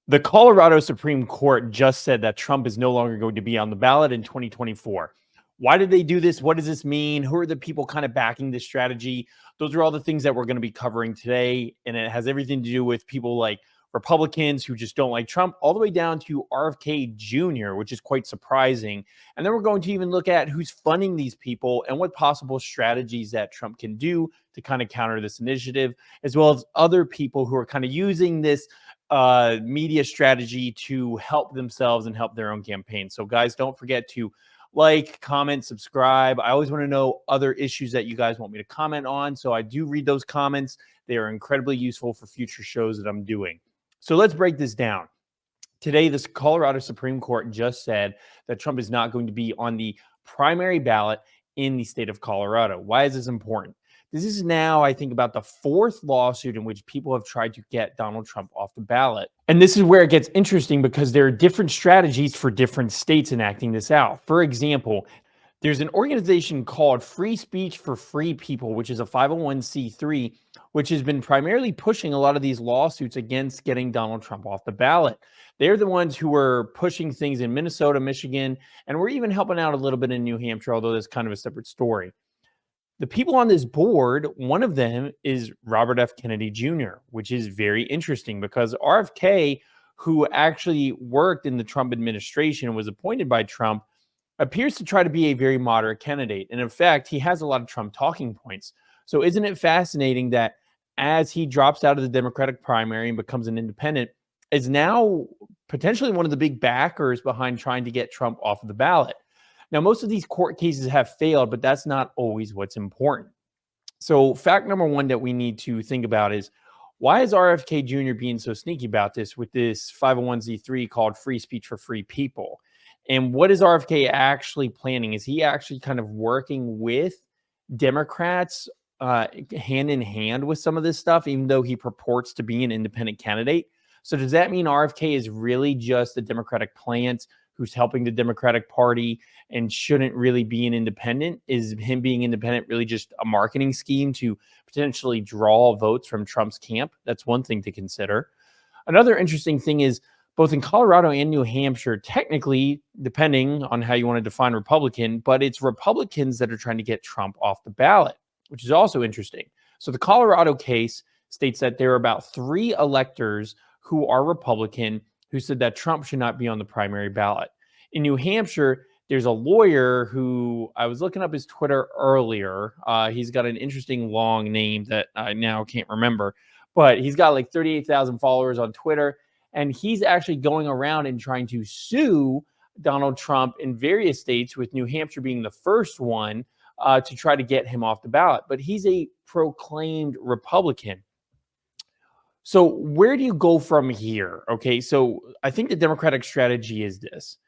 The Colorado Supreme Court just said that Trump is no longer going to be on the ballot in 2024. Why did they do this? What does this mean? Who are the people kind of backing this strategy? Those are all the things that we're going to be covering today. And it has everything to do with people like Republicans who just don't like Trump, all the way down to RFK Jr., which is quite surprising. And then we're going to even look at who's funding these people and what possible strategies that Trump can do to kind of counter this initiative, as well as other people who are kind of using this media strategy to help themselves and help their own campaign. So guys, don't forget to like, comment, subscribe. I always want to know other issues that you guys want me to comment on. So I do read those comments. They are incredibly useful for future shows that I'm doing. So let's break this down. Today, this Colorado Supreme Court just said that Trump is not going to be on the primary ballot in the state of Colorado. Why is this important? This is now, I think, about the fourth lawsuit in which people have tried to get Donald Trump off the ballot. And this is where it gets interesting because there are different strategies for different states enacting this out. For example, there's an organization called Free Speech for Free People, which is a 501c3, which has been primarily pushing a lot of these lawsuits against getting Donald Trump off the ballot. They're the ones who were pushing things in Minnesota, Michigan, and we're even helping out a little bit in New Hampshire, although that's kind of a separate story. The people on this board, one of them is Robert F. Kennedy Jr., which is very interesting because RFK, who actually worked in the Trump administration and was appointed by Trump, appears to try to be a very moderate candidate. And in fact, he has a lot of Trump talking points. So isn't it fascinating that as he drops out of the Democratic primary and becomes an independent, is now potentially one of the big backers behind trying to get Trump off of the ballot? Now, most of these court cases have failed, but that's not always what's important. So fact number one that we need to think about is, why is RFK Jr. being so sneaky about this with this 501c3 called Free Speech for Free People? And what is RFK actually planning? Is he actually kind of working with Democrats hand in hand with some of this stuff, even though he purports to be an independent candidate? So does that mean RFK is really just a Democratic plant who's helping the Democratic Party and shouldn't really be an independent? Is him being independent really just a marketing scheme to potentially draw votes from Trump's camp? That's one thing to consider. Another interesting thing is, both in Colorado and New Hampshire, technically, depending on how you want to define Republican, but it's Republicans that are trying to get Trump off the ballot, which is also interesting. So the Colorado case states that there are about 3 electors who are Republican who said that Trump should not be on the primary ballot. In New Hampshire, there's a lawyer who I was looking up his Twitter earlier. He's got an interesting long name that I now can't remember, but he's got like 38,000 followers on Twitter. And he's actually going around and trying to sue Donald Trump in various states, with New Hampshire being the first one to try to get him off the ballot. But he's a proclaimed Republican. So where do you go from here? Okay, so I think the Democratic strategy is this: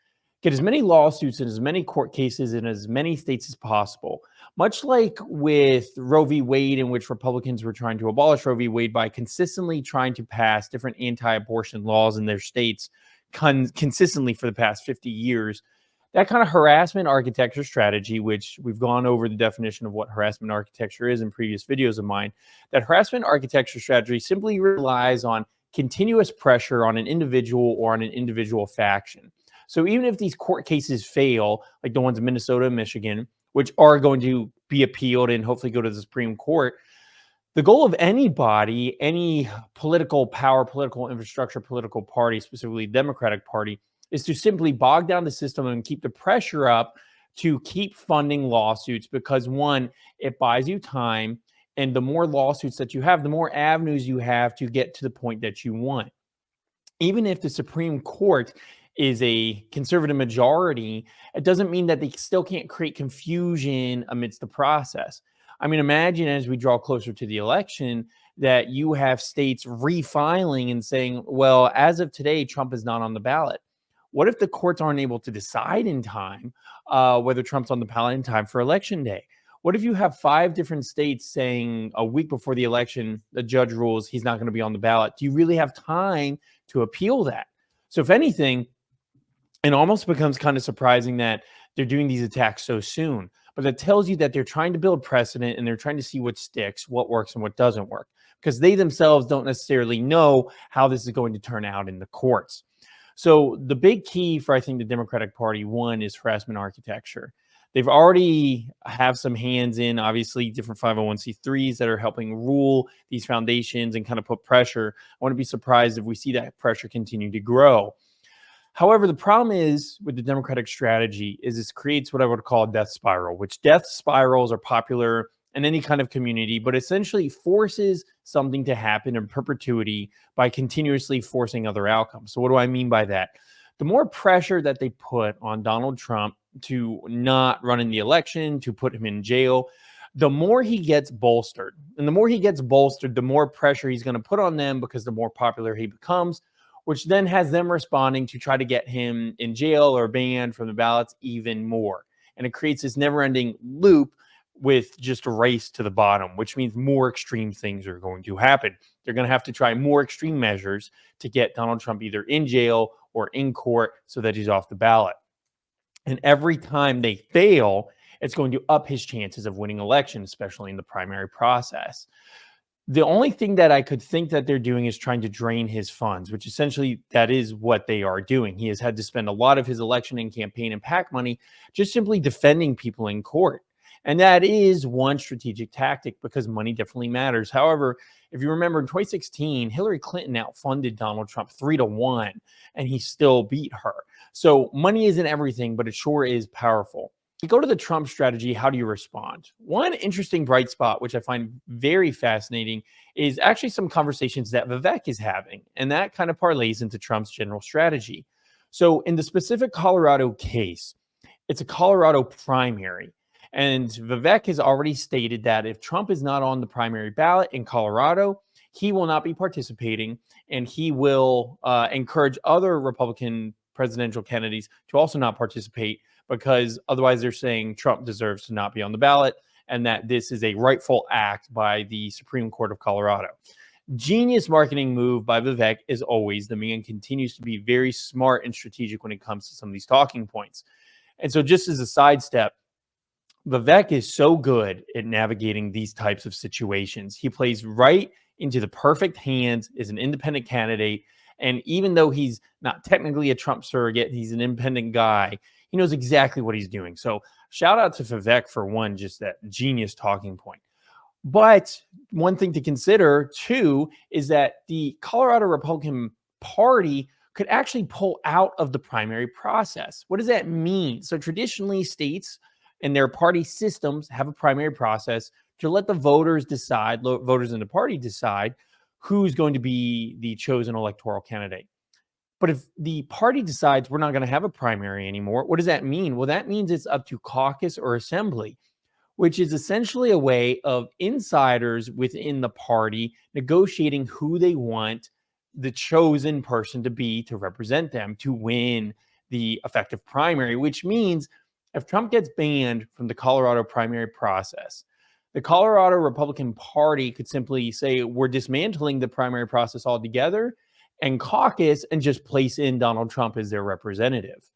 get as many lawsuits and as many court cases in as many states as possible. Much like with Roe v. Wade, in which Republicans were trying to abolish Roe v. Wade by consistently trying to pass different anti-abortion laws in their states consistently for the past 50 years. That kind of harassment architecture strategy, which we've gone over the definition of what harassment architecture is in previous videos of mine, that harassment architecture strategy simply relies on continuous pressure on an individual or on an individual faction. So even if these court cases fail, like the ones in Minnesota and Michigan, which are going to be appealed and hopefully go to the Supreme Court, the goal of anybody, any political power, political infrastructure, political party, specifically Democratic Party, is to simply bog down the system and keep the pressure up to keep funding lawsuits, because one, it buys you time, and the more lawsuits that you have, the more avenues you have to get to the point that you want. Even if the Supreme Court is a conservative majority, it doesn't mean that they still can't create confusion amidst the process. I mean, imagine as we draw closer to the election that you have states refiling and saying, well, as of today, Trump is not on the ballot. What if the courts aren't able to decide in time whether Trump's on the ballot in time for election day? What if you have 5 different states saying a week before the election, the judge rules he's not going to be on the ballot? Do you really have time to appeal that? So if anything, it almost becomes kind of surprising that they're doing these attacks so soon. But that tells you that they're trying to build precedent and they're trying to see what sticks, what works, and what doesn't work. because they themselves don't necessarily know how this is going to turn out in the courts. So the big key for, I think, the Democratic Party, one, is harassment architecture. They've already have some hands in, obviously, different 501c3s that are helping rule these foundations and kind of put pressure. I wouldn't be surprised if we see that pressure continue to grow. However, the problem is with the Democratic strategy is this creates what I would call a death spiral, which death spirals are popular in any kind of community, but essentially forces something to happen in perpetuity by continuously forcing other outcomes. So what do I mean by that? The more pressure that they put on Donald Trump to not run in the election, to put him in jail, the more he gets bolstered. And the more he gets bolstered, the more pressure he's going to put on them, because the more popular he becomes, which then has them responding to try to get him in jail or banned from the ballots even more. And it creates this never-ending loop with just a race to the bottom, which means more extreme things are going to happen. They're going to have to try more extreme measures to get Donald Trump either in jail or in court so that he's off the ballot. And every time they fail, it's going to up his chances of winning election, especially in the primary process. The only thing that I could think that they're doing is trying to drain his funds, which essentially that is what they are doing. He has had to spend a lot of his election and campaign and PAC money just simply defending people in court. And that is one strategic tactic, because money definitely matters. However, if you remember in 2016, Hillary Clinton outfunded Donald Trump 3-1, and he still beat her. So money isn't everything, but it sure is powerful. You go to the Trump strategy, how do you respond? One interesting bright spot, which I find very fascinating, is actually some conversations that Vivek is having, and that kind of parlays into Trump's general strategy. So in the specific Colorado case, it's a Colorado primary. And Vivek has already stated that if Trump is not on the primary ballot in Colorado, he will not be participating, and he will encourage other Republican presidential candidates to also not participate, because otherwise they're saying Trump deserves to not be on the ballot, and that this is a rightful act by the Supreme Court of Colorado. Genius marketing move by Vivek, as always. The man continues to be very smart and strategic when it comes to some of these talking points. And so just as a sidestep, Vivek is so good at navigating these types of situations. He plays right into the perfect hands as an independent candidate. And even though he's not technically a Trump surrogate, he's an independent guy, he knows exactly what he's doing. So shout out to Vivek for one, just that genius talking point. But one thing to consider too is that the Colorado Republican Party could actually pull out of the primary process. What does that mean? So traditionally, states and their party systems have a primary process to let the voters decide, voters in the party decide who's going to be the chosen electoral candidate. But if the party decides we're not going to have a primary anymore, what does that mean? Well, that means it's up to caucus or assembly, which is essentially a way of insiders within the party negotiating who they want the chosen person to be to represent them to win the effective primary, which means if Trump gets banned from the Colorado primary process, the Colorado Republican Party could simply say, we're dismantling the primary process altogether and caucus and just place in Donald Trump as their representative.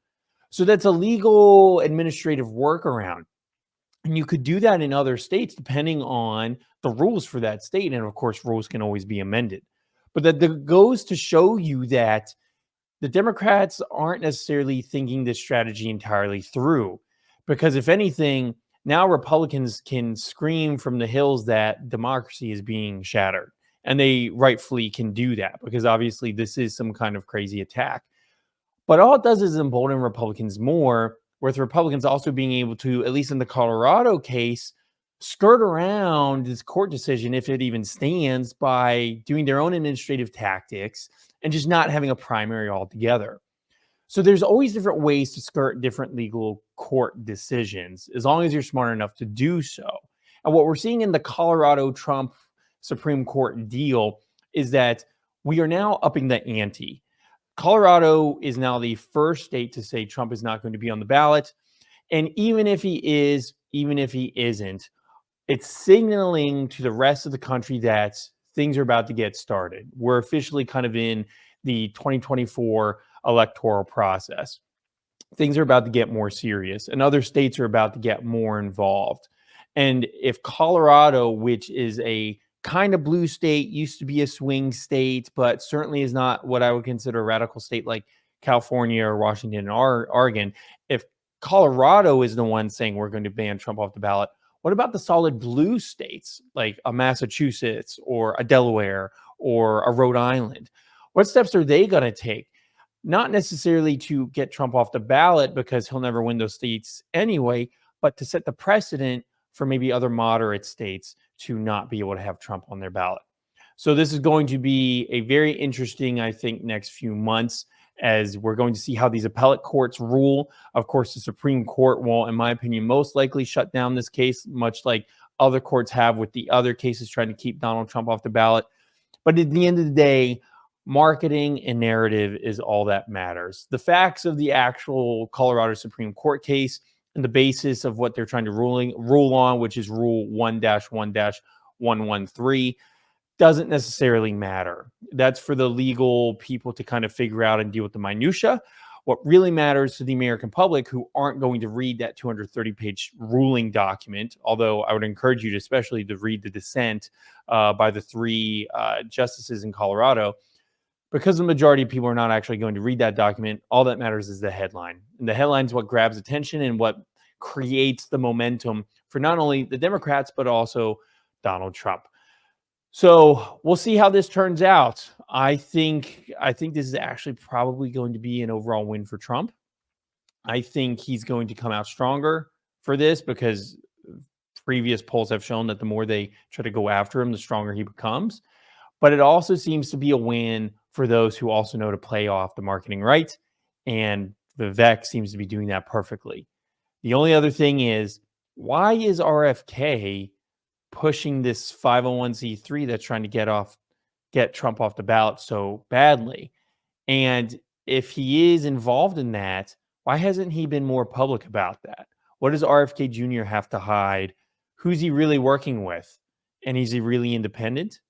So that's a legal administrative workaround. And you could do that in other states depending on the rules for that state. And of course, rules can always be amended. But that goes to show you that the Democrats aren't necessarily thinking this strategy entirely through. Because if anything, now Republicans can scream from the hills that democracy is being shattered. And they rightfully can do that, because obviously this is some kind of crazy attack. But all it does is embolden Republicans more, with Republicans also being able to, at least in the Colorado case, skirt around this court decision, if it even stands, by doing their own administrative tactics and just not having a primary altogether. So there's always different ways to skirt different legal court decisions, as long as you're smart enough to do so. And what we're seeing in the Colorado Trump Supreme Court deal is that we are now upping the ante. Colorado is now the first state to say Trump is not going to be on the ballot. And even if he is, even if he isn't, it's signaling to the rest of the country that things are about to get started. We're officially kind of in the 2024 electoral process. Things are about to get more serious, and other states are about to get more involved. And if Colorado, which is a kind of blue state, used to be a swing state, but certainly is not what I would consider a radical state like California or Washington or Oregon. If Colorado is the one saying we're going to ban Trump off the ballot, what about the solid blue states like a Massachusetts or a Delaware or a Rhode Island? What steps are they going to take? Not necessarily to get Trump off the ballot because he'll never win those states anyway, but to set the precedent for maybe other moderate states to not be able to have Trump on their ballot. So this is going to be a very interesting, I think, next few months as we're going to see how these appellate courts rule. Of course, the Supreme Court will, in my opinion, most likely shut down this case, much like other courts have with the other cases trying to keep Donald Trump off the ballot. But at the end of the day, marketing and narrative is all that matters. The facts of the actual Colorado Supreme Court case and the basis of what they're trying to rule on, which is Rule 1-1-113, doesn't necessarily matter. That's for the legal people to kind of figure out and deal with the minutia. What really matters to the American public who aren't going to read that 230-page ruling document, although I would encourage you to especially to read the dissent by the three justices in Colorado, because the majority of people are not actually going to read that document. All that matters is the headline. And the headline is what grabs attention and what creates the momentum for not only the Democrats, but also Donald Trump. So we'll see how this turns out. I think this is actually probably going to be an overall win for Trump. I think he's going to come out stronger for this because previous polls have shown that the more they try to go after him, the stronger he becomes. But it also seems to be a win for those who also know to play off the marketing right. And Vivek seems to be doing that perfectly. The only other thing is, why is RFK pushing this 501c3 that's trying to get Trump off the ballot so badly? And if he is involved in that, why hasn't he been more public about that? What does RFK Jr. have to hide? Who's he really working with? And is he really independent?